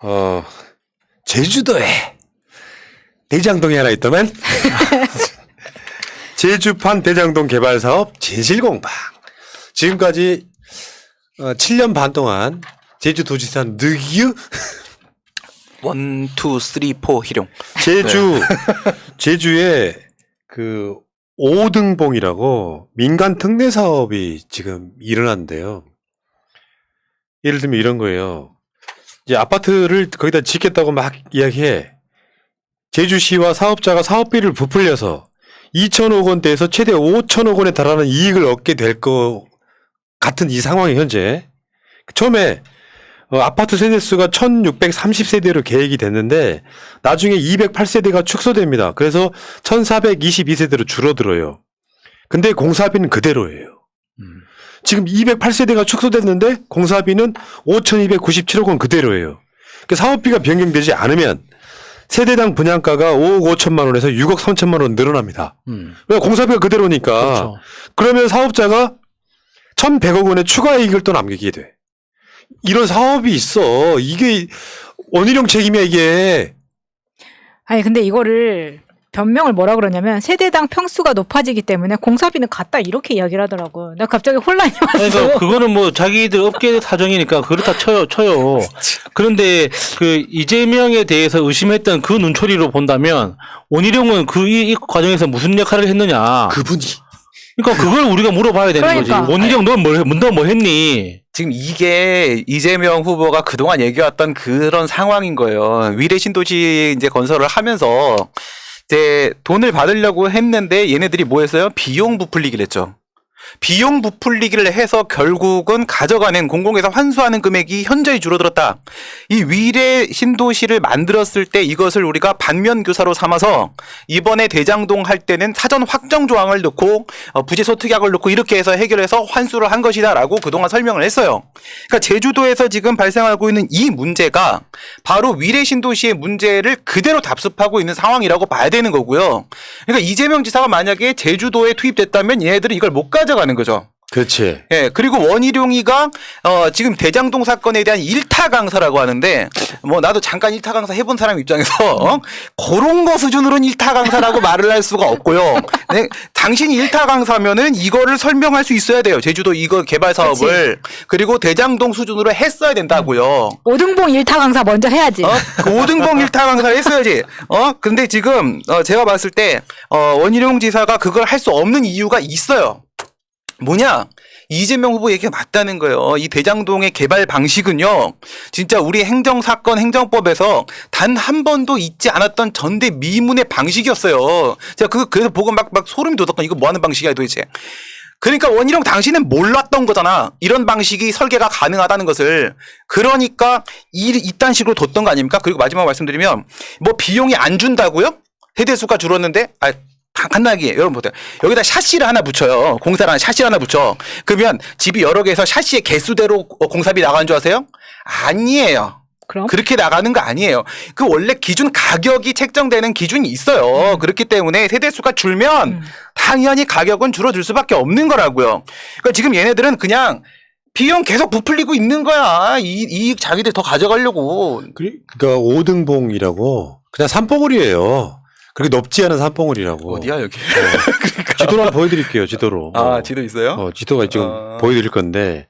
어, 제주도에 대장동이 하나 있더만. 제주판 대장동 개발 사업 진실공방. 지금까지 7년 반 동안 제주도지사 느기유 1, 2, 3, 4 희룡. 제주에 그 오등봉이라고 민간 특례 사업이 지금 일어난대요. 예를 들면 이런 거예요. 이제 아파트를 거기다 짓겠다고 막 이야기해. 제주시와 사업자가 사업비를 부풀려서 2천억 원대에서 최대 5천억 원에 달하는 이익을 얻게 될 것 같은 이 상황이 현재. 처음에 아파트 세대수가 1630세대로 계획이 됐는데 나중에 208세대가 축소됩니다. 그래서 1422세대로 줄어들어요. 근데 공사비는 그대로예요. 지금 208세대가 축소됐는데 공사비는 5297억 원 그대로예요. 그러니까 사업비가 변경되지 않으면 세대당 분양가가 5억 5천만 원에서 6억 3천만 원 늘어납니다. 왜 공사비가 그대로니까. 그렇죠. 그러면 사업자가 1,100억 원의 추가 이익을 또 남기게 돼. 이런 사업이 있어. 이게 원희룡 책임이야 이게. 아니 근데 이거를 변명을 뭐라 그러냐면 세대당 평수가 높아지기 때문에 공사비는 같다 이렇게 이야기를 하더라고. 나 갑자기 혼란이 왔어. 그러니까 그거는 뭐 자기들 업계 사정이니까 그렇다 쳐요. 그런데 그 이재명에 대해서 의심했던 그 눈초리로 본다면 원희룡은 이 과정에서 무슨 역할을 했느냐. 그분이. 그러니까 그걸 우리가 물어봐야 되는 그러니까. 거지. 원희룡 너 뭐 했니? 지금 이게 이재명 후보가 그동안 얘기해왔던 그런 상황인 거예요. 위례 신도시 이제 건설을 하면서 이제 돈을 받으려고 했는데 얘네들이 뭐 했어요? 비용 부풀리기를 했죠. 비용 부풀리기를 해서 결국은 가져가는 공공에서 환수하는 금액이 현저히 줄어들었다. 이 위례 신도시를 만들었을 때 이것을 우리가 반면 교사로 삼아서 이번에 대장동 할 때는 사전 확정 조항을 넣고 부재 소특약을 넣고 이렇게 해서 해결해서 환수를 한 것이다라고 그동안 설명을 했어요. 그러니까 제주도에서 지금 발생하고 있는 이 문제가 바로 위례 신도시의 문제를 그대로 답습하고 있는 상황이라고 봐야 되는 거고요. 그러니까 이재명 지사가 만약에 제주도에 투입됐다면 얘네들은 이걸 못 가져가는 거죠. 그렇지. 예, 그리고 원희룡이가 지금 대장동 사건에 대한 일타 강사라고 하는데 뭐 나도 잠깐 일타 강사 해본 사람 입장에서 그런 거 수준으로는 일타 강사라고 말을 할 수가 없고요. 네, 당신이 일타 강사면은 이거를 설명할 수 있어야 돼요. 제주도 이거 개발 사업을. 그리고 대장동 수준으로 했어야 된다고요. 오등봉 일타 강사 먼저 해야지. 그 5등봉 일타 강사를 했어야지. 근데 지금 제가 봤을 때 원희룡 지사가 그걸 할 수 없는 이유가 있어요. 뭐냐? 이재명 후보 얘기가 맞다는 거예요. 이 대장동의 개발 방식은요, 진짜 우리 행정사건 행정법에서 단 한 번도 있지 않았던 전대미문의 방식이었어요. 제가 그래서 보고 막 소름이 돋았거든요. 이거 뭐 하는 방식이야 도대체. 그러니까 원희룡 당신은 몰랐던 거잖아. 이런 방식이 설계가 가능하다는 것을. 그러니까 이딴 식으로 뒀던 거 아닙니까? 그리고 마지막 말씀드리면, 뭐 비용이 안 준다고요? 세대수가 줄었는데, 간단하게 여러분 보세요. 여기다 샤시를 하나 붙여요. 공사를 하나 샤시를 하나 붙여. 그러면 집이 여러 개에서 샤시의 개수대로 공사비 나가는 줄 아세요? 아니에요. 그럼? 그렇게 나가는 거 아니에요. 그 원래 기준 가격이 책정되는 기준이 있어요. 그렇기 때문에 세대수가 줄면 당연히 가격은 줄어들 수밖에 없는 거라고요. 그러니까 지금 얘네들은 그냥 비용 계속 부풀리고 있는 거야. 이익 자기들 더 가져가려고. 그러니까 오등봉이라고 그냥 산봉우리예요. 그렇게 높지 않은 산봉우리라고. 어디야 여기? 그러니까. 지도로 한번 보여드릴게요. 지도로. 지도 있어요? 지도가 지금 보여드릴 건데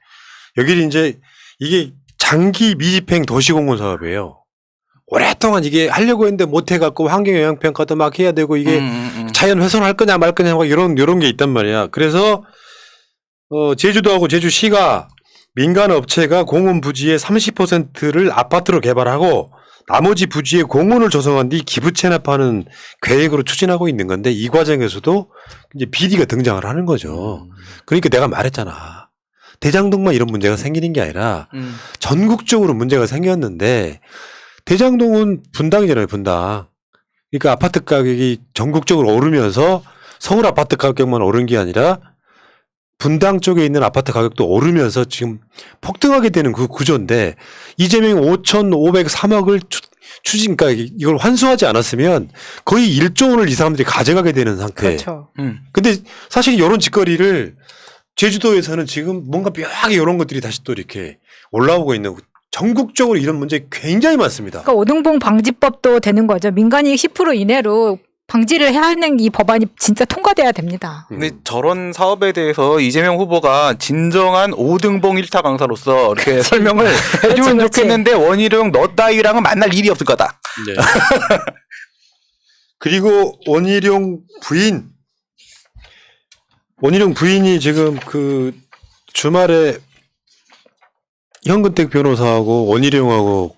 여기는 이제 이게 장기 미집행 도시공원 사업이에요. 오랫동안 이게 하려고 했는데 못해갖고 환경영향평가도 막 해야 되고 이게 자연 훼손할 거냐 말 거냐 막 이런 게 있단 말이야. 그래서 제주도하고 제주시가 민간 업체가 공원 부지의 30%를 아파트로 개발하고 나머지 부지에 공원을 조성한 뒤 기부 체납하는 계획으로 추진하고 있는 건데 이 과정에서도 이제 비리가 등장을 하는 거죠. 그러니까 내가 말했잖아. 대장동만 이런 문제가 생기는 게 아니라 전국적으로 문제가 생겼는데 대장동은 분당이잖아요, 분당. 그러니까 아파트 가격이 전국적으로 오르면서 서울 아파트 가격만 오른 게 아니라 분당 쪽에 있는 아파트 가격도 오르면서 지금 폭등하게 되는 그 구조인데 이재명이 5,503억을 그러니까 이걸 환수하지 않았으면 거의 1조 원을 이 사람들이 가져가게 되는 상태. 그렇죠. 근데 사실 이런 짓거리를 제주도에서는 지금 뭔가 묘하게 이런 것들이 다시 또 이렇게 올라오고 있는 전국적으로 이런 문제 굉장히 많습니다. 그러니까 오등봉 방지법도 되는 거죠. 민간이익 10% 이내로 방지를 해야 하는 이 법안이 진짜 통과돼야 됩니다. 근데 저런 사업에 대해서 이재명 후보가 진정한 5등봉 1타 강사로서 이렇게 설명을 해주면 그렇지. 좋겠는데 원희룡 너 따위랑은 만날 일이 없을 거다. 네. 그리고 원희룡 부인이 지금 그 주말에 현근택 변호사하고 원희룡하고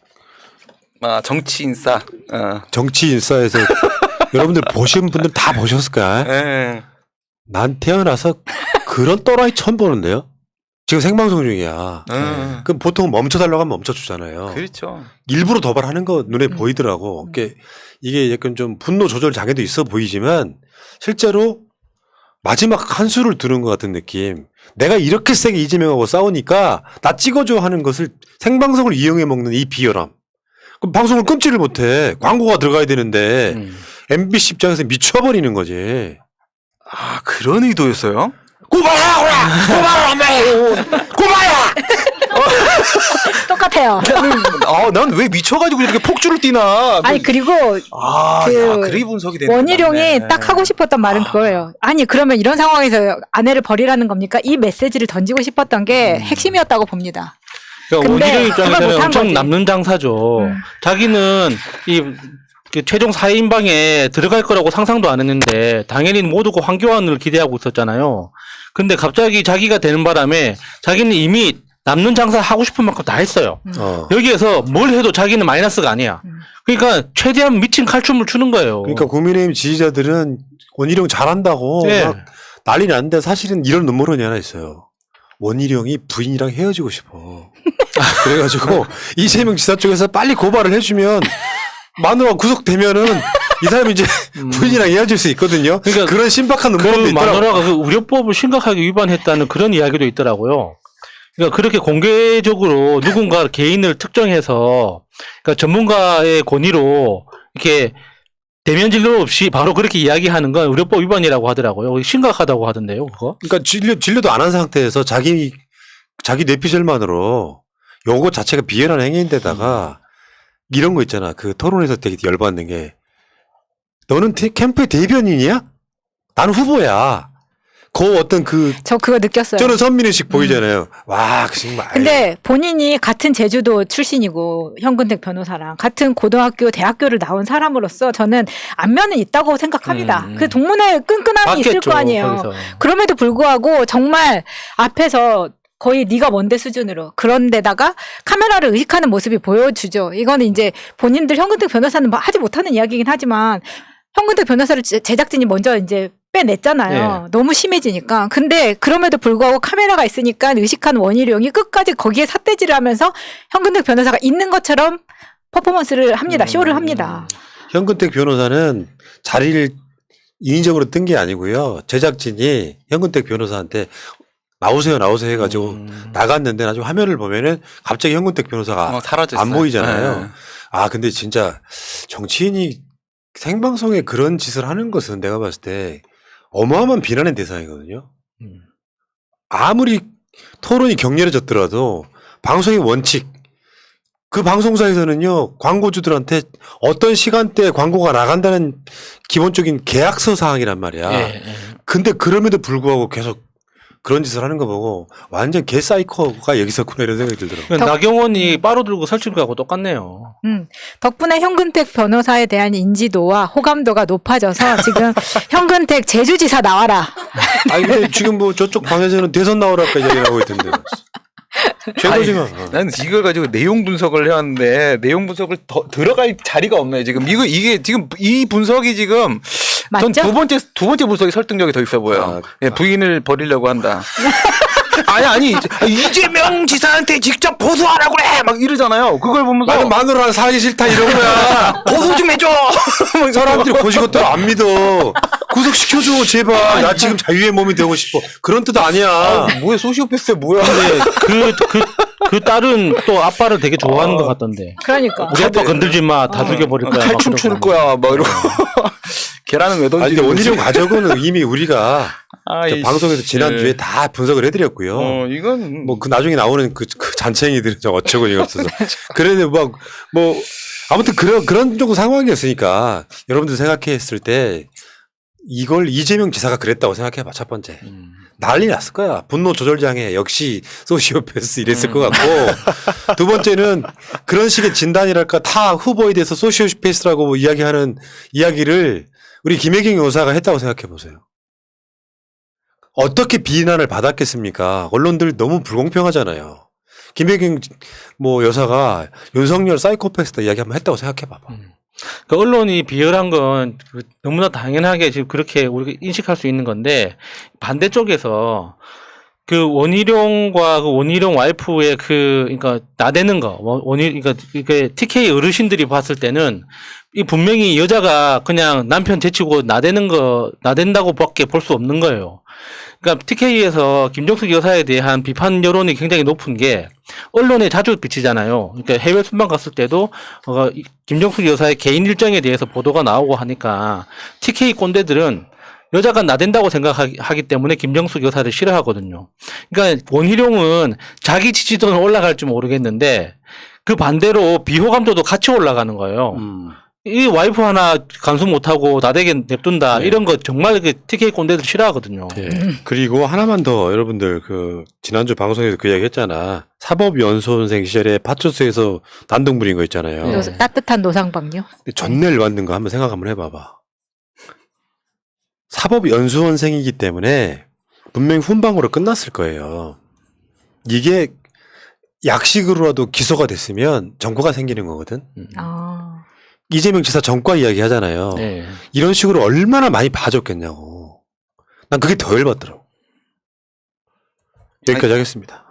정치 인싸. 정치 인싸에서 여러분들 보신 분들 다 보셨을까? 예. 난 태어나서 그런 또라이 처음 보는데요. 지금 생방송 중이야. 그럼 보통 멈춰달라고 하면 멈춰주잖아요. 그렇죠. 일부러 도발하는 거 눈에 보이더라고. 이게 약간 좀 분노 조절 장애도 있어 보이지만 실제로 마지막 한 수를 두는 것 같은 느낌. 내가 이렇게 세게 이재명하고 싸우니까 나 찍어줘 하는 것을 생방송을 이용해 먹는 이 비열함. 그럼 방송을 끊지를 못해. 광고가 들어가야 되는데 MBC 입장에서 미쳐버리는 거지. 아 그런 의도였어요? 고마야! 똑같아요. 난 왜 미쳐가지고 이렇게 폭주를 뛰나? 아니 그리고 그리 분석이 되는. 원희룡이 딱 하고 싶었던 말은 그거예요. 아니 그러면 이런 상황에서 아내를 버리라는 겁니까? 이 메시지를 던지고 싶었던 게 핵심이었다고 봅니다. 그러니까 근데 원희룡 그걸 입장에서는 못한 엄청 거지. 남는 장사죠. 자기는 그 최종 4인방에 들어갈 거라고 상상도 안 했는데 당연히 모두가 황교안을 기대하고 있었잖아요. 근데 갑자기 자기가 되는 바람에 자기는 이미 남는 장사 하고 싶은 만큼 다 했어요. 여기에서 뭘 해도 자기는 마이너스가 아니야. 그러니까 최대한 미친 칼춤을 추는 거예요. 그러니까 국민의힘 지지자들은 원희룡 잘한다고 네. 막 난리 났는데 사실은 이런 음모론이 하나 있어요. 원희룡이 부인이랑 헤어지고 싶어. 그래가지고 이재명 지사 쪽에서 빨리 고발을 해주면 마누라가 구속되면은 이 사람이 이제 부인이랑 헤어질 수 있거든요. 그러니까 그런 신박한 음모론도 그 있더라고요. 마누라가 그 의료법을 심각하게 위반했다는 그런 이야기도 있더라고요. 그러니까 그렇게 공개적으로 누군가 개인을 특정해서 그러니까 전문가의 권위로 이렇게 대면 진료 없이 바로 그렇게 이야기하는 건 의료법 위반이라고 하더라고요. 심각하다고 하던데요, 그거? 그러니까 진료도 안 한 상태에서 자기 뇌피셜만으로 요거 자체가 비열한 행위인데다가 이런 거 있잖아. 그 토론에서 되게 열받는 게 너는 캠프의 대변인이야? 나는 후보야. 그 어떤 저 그거 느꼈어요. 저는 선민의식 보이잖아요. 와, 그 정말. 근데 본인이 같은 제주도 출신이고 현근택 변호사랑 같은 고등학교, 대학교를 나온 사람으로서 저는 안면은 있다고 생각합니다. 그 동문회 끈끈함이 있을 맞겠죠, 거 아니에요. 거기서. 그럼에도 불구하고 정말 앞에서 거의 네가 뭔데 수준으로 그런데다가 카메라를 의식하는 모습이 보여주죠. 이거는 이제 본인들 현근택 변호사는 뭐 하지 못하는 이야기이긴 하지만 현근택 변호사를 제작진이 먼저 이제 빼냈잖아요. 너무 심해지니까. 근데 그럼에도 불구하고 카메라가 있으니까 의식한 원희룡이 끝까지 거기에 삿대질을 하면서 현근택 변호사가 있는 것처럼 퍼포먼스를 합니다. 쇼를 합니다. 현근택 변호사는 자리를 인위적으로 뜬 게 아니고요. 제작진이 현근택 변호사한테 나오세요 해가지고 나갔는데 나중에 화면을 보면은 갑자기 현근택 변호사가 사라졌어요. 안 보이잖아요. 네. 아, 근데 진짜 정치인이 생방송에 그런 짓을 하는 것은 내가 봤을 때 어마어마한 비난의 대상이거든요. 아무리 토론이 격렬해졌더라도 방송의 원칙, 그 방송사에서는요, 광고주들한테 어떤 시간대에 광고가 나간다는 기본적인 계약서 사항이란 말이야. 근데 그럼에도 불구하고 계속 그런 짓을 하는 거 보고 완전 개사이코가 여기 있었구나 이런 생각이 들더라고요. 그러니까 나경원이 빠로 들고 설치는 거하고 똑같네요. 덕분에 현근택 변호사에 대한 인지도와 호감도가 높아져서 지금 현근택 제주지사 나와라. 아니 근데 지금 뭐 저쪽 방에서는 대선 나오라까 얘기를 하고 있던데. 최고지만. 나는 이걸 가지고 내용 분석을 해왔는데 내용 분석을 더 들어갈 자리가 없네요. 지금 이게 지금 이 분석이 지금 전 맞죠? 두 번째 분석이 설득력이 더 있어 보여. 예, 부인을 버리려고 한다. 아니 이재명 지사한테 직접 보수하라고 그래 막 이러잖아요. 그걸 보면서 나는 마누라랑 살기 싫다 이런 거야. 보수 좀 해줘. 사람들이 고시것들 안 믿어. 구속시켜줘 제발. 나 지금 자유의 몸이 되고 싶어. 그런 뜻 아니야. 뭐야 소시오패스야 뭐야. 근데 그 딸은 또 아빠를 되게 좋아하는 것 같던데. 그러니까. 우리 아빠 건들지 마, 다 죽여버릴 거야. 막 칼춤 출 그러고. 거야 막 이러고. 계란은 왜 아니 던지는 근데 원희룡 거지? 가족은 이미 우리가 저 방송에서 지난주에 다 분석을 해드렸고요. 이건 뭐 그 나중에 나오는 그 잔챙이들은 저 어쩌고 이거 없어서. 그런데 뭐 아무튼 그런 정도 상황이었으니까 여러분들 생각했을 때 이걸 이재명 지사가 그랬다고 생각해봐. 첫 번째. 난리 났을 거야. 분노 조절장애 역시 소시오패스 이랬을 것 같고 두 번째는 그런 식의 진단이랄까 타 후보에 대해서 소시오패스라고 이야기하는 이야기를 우리 김혜경 여사가 했다고 생각해 보세요. 어떻게 비난을 받았겠습니까? 언론들 너무 불공평하잖아요. 김혜경 뭐 여사가 윤석열 사이코패스다 이야기 한번 했다고 생각해 봐봐. 그 언론이 비열한 건 너무나 당연하게 지금 그렇게 우리가 인식할 수 있는 건데 반대쪽에서 그 원희룡과 그 원희룡 와이프의 그러니까 나대는 거 그러니까 TK 어르신들이 봤을 때는 이 분명히 여자가 그냥 남편 제치고 나댄다고밖에 볼 수 없는 거예요. 그러니까 TK에서 김정숙 여사에 대한 비판 여론이 굉장히 높은 게 언론에 자주 비치잖아요. 그러니까 해외 순방 갔을 때도 김정숙 여사의 개인 일정에 대해서 보도가 나오고 하니까 TK 꼰대들은 여자가 나댄다고 생각하기 때문에 김정숙 여사를 싫어하거든요. 그러니까 원희룡은 자기 지지도는 올라갈지 모르겠는데 그 반대로 비호감도도 같이 올라가는 거예요. 이 와이프 하나 감수 못하고 나대게 냅둔다 이런 거 정말 그 TK 꼰대들 싫어하거든요. 예. 그리고 하나만 더 여러분들 그 지난주 방송에서 그 이야기 했잖아. 사법연수원생 시절에 파출소에서 난동 부린 거 있잖아요. 따뜻한 노상방뇨. 근데 전례를 받는 거 한번 생각 한번 해봐봐. 사법연수원생이기 때문에 분명히 훈방으로 끝났을 거예요. 이게 약식으로라도 기소가 됐으면 정과가 생기는 거거든. 이재명 지사 정과 이야기 하잖아요. 네. 이런 식으로 얼마나 많이 봐줬겠냐고. 난 그게 더 열받더라고. 여기까지 하겠습니다.